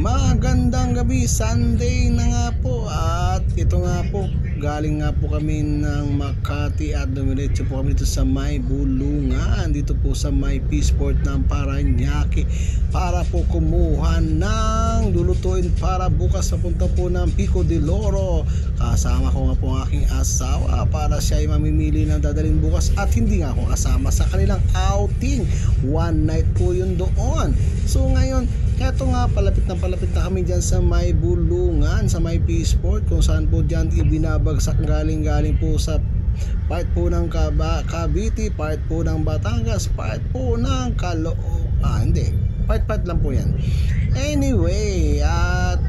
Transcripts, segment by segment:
Magandang gabi, Sunday na nga po at ito nga po, galing nga po kami ng Makati at dumiretso po kami dito sa may Bulungan, dito po sa may Peaceport ng Parañaque para po kumuha ng lulutuin para bukas papunta po ng Pico de Loro. Kasama ko nga po ang aking asawa para siya ay mamimili ng dadalhin bukas at hindi nga ako kasama sa kanilang outing. One night po yun doon. So ngayon, eto nga, palapit na kami dyan sa may Bulungan, sa may Peaceport, kung saan po dyan ibinabagsak galing po sa part po ng Cavite, part po ng Batangas, part po ng hindi, part lang po yan. Anyway, at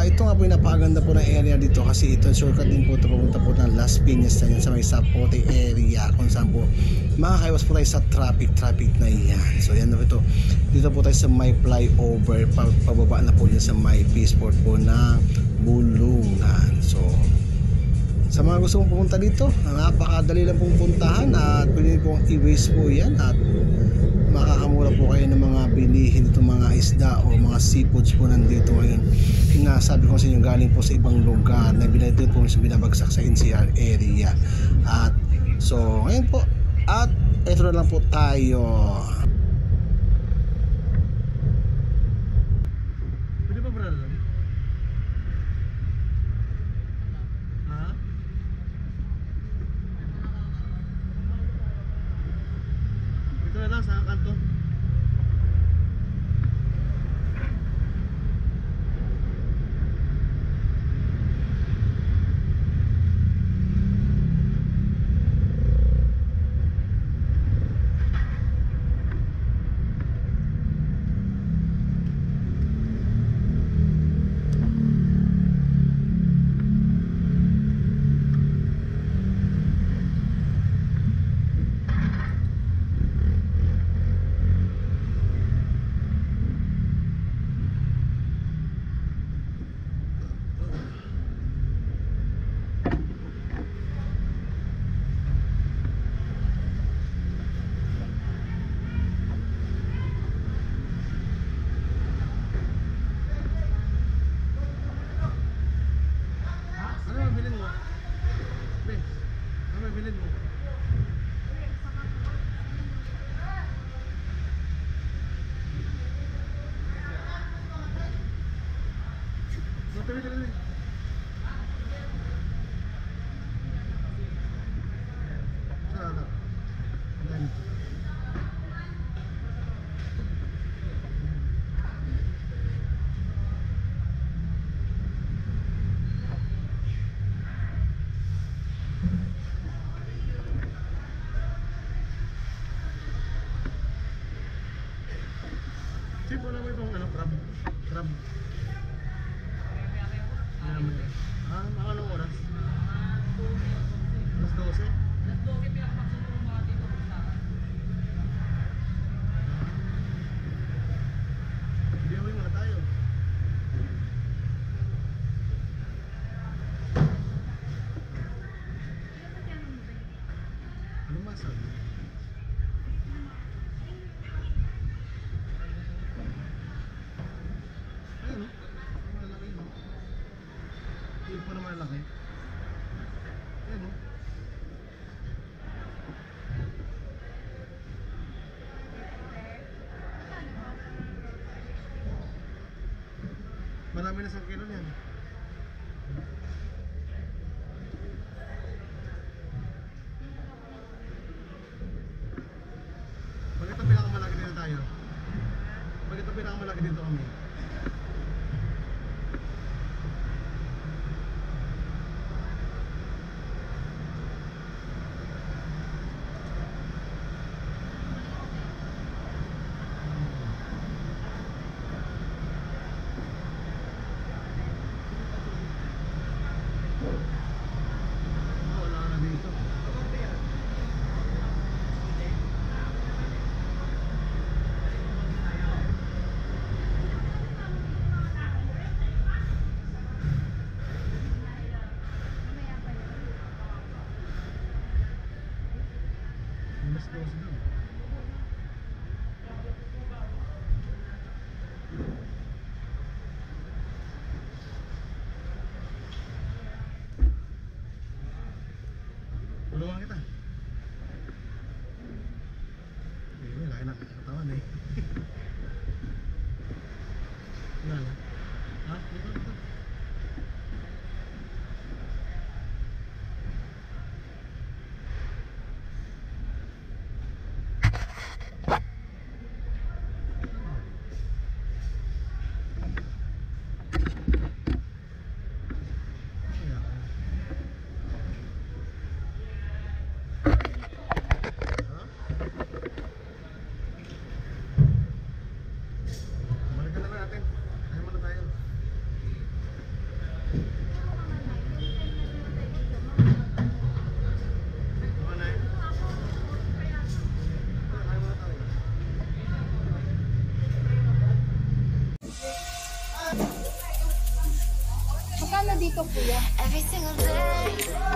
ito nga po yung napakaganda po ng area dito kasi ito shortcut din po ito papunta po ng Las Piñas na yan sa may Zapote area kung saan po makakaiwas po tayo sa traffic na yan. So yan na po ito, dito po tayo sa may flyover, pababa na po dyan sa may Peaceport po ng Bulungan. So sa mga gusto mong pumunta dito, napakadali lang pong puntahan at pwede pong i-waste po yan at makakamura po kayo ng mga bilihin dito, mga isda o mga seafoods po nandito ngayon. Sinasabi ko sa inyo, galing po sa ibang lugar na binadito po sa binabagsak sa NCR area. At so ngayon po, at ito na lang po tayo. Pwede pa brother? Ha? Ito na lang sa kanto. Chip, wala mo itong crab? Anong oras? Alas 12? Alas 12 pinakapaksin ko mga dito sa biyawin muna tayo. Ano masabi? Ayun o, malaki no? Hindi po na malaki. Ayun o. Marami na 1 kilo niyan. Bakit ito pinakamalaki dito tayo? Bakit ito pinakamalaki dito kami? Wala na dito. Alas 12 na. tulungan kita. Ayun, laki na katawan eh. Wala na. Ha? Ito. Magkano dito, kuya? Every single day